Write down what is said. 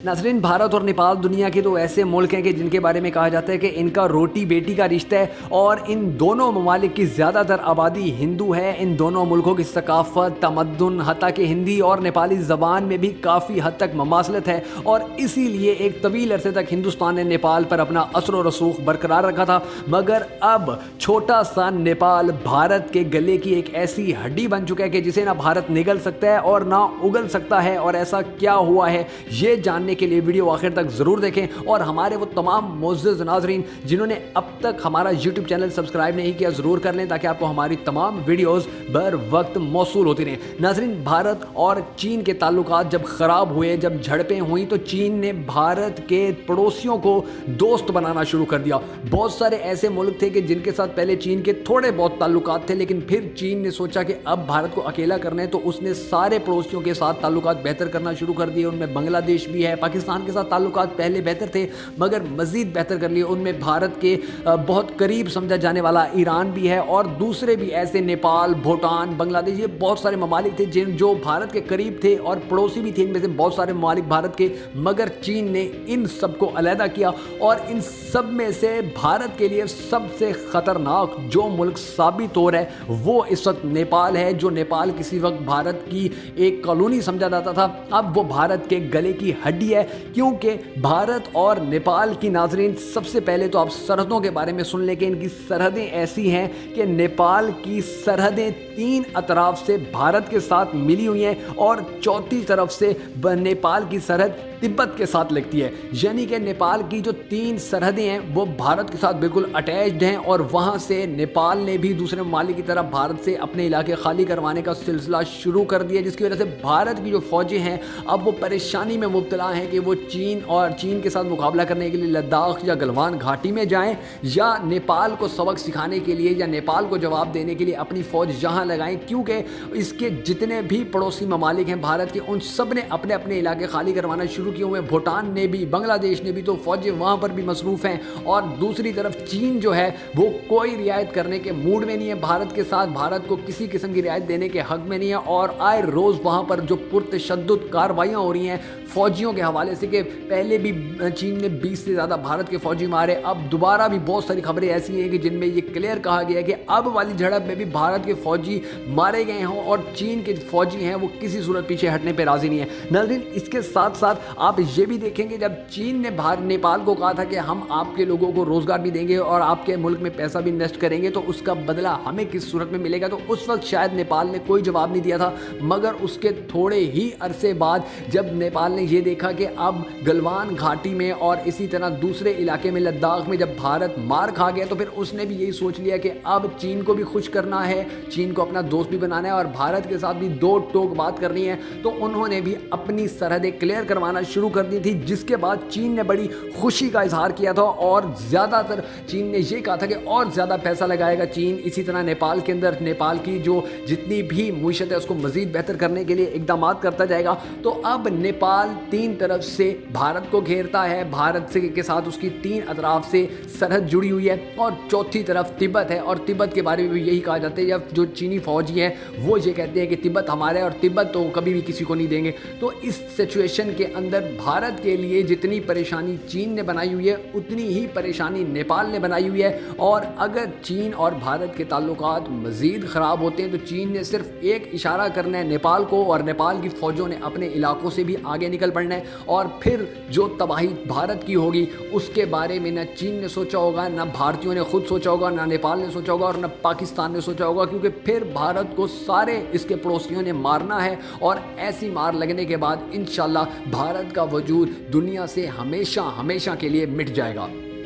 नाज़रीन, भारत और नेपाल दुनिया के दो ऐसे मुल्क हैं कि जिनके बारे में कहा जाता है कि इनका रोटी बेटी का रिश्ता है और इन दोनों ममालिक की ज़्यादातर आबादी हिंदू है। इन दोनों मुल्कों की सकाफ़त, तमद्दुन, हत्ता कि हिंदी और नेपाली ज़बान में भी काफ़ी हद तक ममासलत है और इसीलिए एक तवील अरसे तक हिंदुस्तान ने नेपाल पर अपना असर व रसूख बरकरार रखा था। मगर अब छोटा सा नेपाल भारत के गले की एक ऐसी हड्डी बन चुका है कि जिसे ना भारत निगल सकता है और ना उगल सकता है। और ऐसा क्या हुआ है ये जानने के लिए वीडियो आखिर तक जरूर देखें। और हमारे वो तमाम मोअज़्ज़ज़ नाज़रीन जिन्होंने अब तक हमारा यूट्यूब चैनल सब्सक्राइब नहीं किया, जरूर कर लें ताकि आपको हमारी तमाम वीडियोस बर वक्त मौसूल होती रहें। नाज़रीन, भारत और चीन के ताल्लुकात जब ख़राब हुए, जब झड़पें हुई, तो चीन ने भारत के पड़ोसियों को दोस्त बनाना शुरू कर दिया। बहुत सारे ऐसे मुल्क थे कि जिनके साथ पहले चीन के थोड़े बहुत ताल्लुकात थे, लेकिन फिर चीन ने सोचा कि अब भारत को अकेला करना है, तो उसने सारे पड़ोसियों के साथ ताल्लुकात बेहतर करना शुरू कर दिए। उनमें बांग्लादेश भी है, पाकिस्तान के साथ ताल्लुकात पहले बेहतर थे मगर मज़ीद बेहतर कर लिए। उनमें भारत के बहुत करीब समझा जाने वाला ईरान भी है और दूसरे भी ऐसे नेपाल, भूटान, बांग्लादेश, ये बहुत सारे ममालिक थे जो भारत के करीब थे और पड़ोसी भी थे। इनमें से बहुत सारे ममालिक भारत के, मगर चीन ने इन सबको अलहदा किया और इन सब में से भारत के लिए सबसे ख़तरनाक जो मुल्क साबित हो रहा है वो इस वक्त नेपाल है। जो नेपाल किसी वक्त भारत की एक कॉलोनी समझा जाता था, अब वो भारत के गले की हड्डी है। क्योंकि भारत और नेपाल की, नाज़रीन, सबसे पहले तो आप सरहदों के बारे में सुन लें कि इनकी सरहदें ऐसी हैं कि नेपाल की सरहदें 3 अतराफ से भारत के साथ मिली हुई हैं और चौथी तरफ से नेपाल की सरहद तिब्बत के साथ लगती है। यानी कि नेपाल की जो 3 सरहदें हैं वो भारत के साथ बिल्कुल अटैच्ड हैं और वहाँ से नेपाल ने भी दूसरे ममालिक की तरह भारत से अपने इलाके खाली करवाने का सिलसिला शुरू कर दिया, जिसकी वजह से भारत की जो फौजें हैं अब वो परेशानी में मुब्तला हैं कि वो चीन के साथ मुकाबला करने के लिए लद्दाख या गलवान घाटी में जाएं या नेपाल को सबक सिखाने के लिए या नेपाल को जवाब देने के लिए अपनी फ़ौज यहाँ लगाएं। क्योंकि इसके जितने भी पड़ोसी ममालिक हैं भारत के, उन सब ने अपने अपने इलाके खाली करवाना शुरू किए हुए। भूटान ने भी, बांग्लादेश ने भी, तो फौजें वहाँ पर भी मसरूफ़ हैं। और दूसरी तरफ चीन जो है वो कोई रियायत करने के मूड में नहीं है भारत के साथ, भारत को किसी किस्म की रियायत देने के हक में नहीं है। और आए रोज़ वहाँ पर जो पुरतशद्दुद कार्रवाइयाँ हो रही हैं फ़ौजियों के हवाले से कि पहले भी चीन ने 20 से ज़्यादा भारत के फ़ौजी मारे, अब दोबारा भी बहुत सारी खबरें ऐसी हैं कि जिनमें ये क्लियर कहा गया है कि अब वाली झड़प में भी भारत के फ़ौजी मारे गए हों और चीन के फ़ौजी हैं वो किसी सूरत पीछे हटने पर राज़ी नहीं है। नाज़रीन, इसके साथ साथ आप ये भी देखेंगे जब चीन ने नेपाल को कहा था कि हम आपके लोगों को रोज़गार भी देंगे और आपके मुल्क में पैसा भी इन्वेस्ट करेंगे, तो उसका बदला हमें किस सूरत में मिलेगा, तो उस वक्त शायद नेपाल ने कोई जवाब नहीं दिया था। मगर उसके थोड़े ही अरसे बाद जब नेपाल ने ये देखा कि अब गलवान घाटी में और इसी तरह दूसरे इलाके में लद्दाख में जब भारत मार खा गया, तो फिर उसने भी यही सोच लिया कि अब चीन को भी खुश करना है, चीन को अपना दोस्त भी बनाना है और भारत के साथ भी दो टोक बात करनी है। तो उन्होंने भी अपनी सरहदें क्लियर करवाना शुरू कर दी थी, जिसके बाद चीन ने बड़ी खुशी का इजहार किया था और ज़्यादातर चीन ने ये कहा था कि और ज़्यादा पैसा लगाएगा चीन इसी तरह नेपाल के अंदर, नेपाल की जो जितनी भी मुईशत है उसको मज़ीद बेहतर करने के लिए इकदाम करता जाएगा। तो अब नेपाल 3 तरफ से भारत को घेरता है, भारत से के साथ उसकी 3 अतराफ से सरहद जुड़ी हुई है और चौथी तरफ तिब्बत है। और तिब्बत के बारे में भी यही कहा जाता है, जब जो चीनी फौजी हैं वो ये कहते हैं कि तिब्बत हमारा है और तिब्बत तो कभी भी किसी को नहीं देंगे। तो इस सिचुएशन के अंदर भारत के लिए जितनी परेशानी चीन ने बनाई हुई है उतनी ही परेशानी नेपाल ने बनाई हुई है। और अगर चीन और भारत के ताल्लुकात मज़ीद ख़राब होते हैं तो चीन ने सिर्फ एक इशारा करना है नेपाल को और नेपाल की फ़ौजों ने अपने इलाकों से भी आगे निकल पड़ना है और फिर जो तबाही भारत की होगी उसके बारे में ना चीन ने सोचा होगा, ना भारतीयों ने खुद सोचा होगा, ना नेपाल ने सोचा होगा और ना पाकिस्तान ने सोचा होगा। क्योंकि फिर भारत को सारे इसके पड़ोसियों ने मारना है और ऐसी मार लगने के बाद इंशाल्लाह भारत का वजूद दुनिया से हमेशा हमेशा के लिए मिट जाएगा।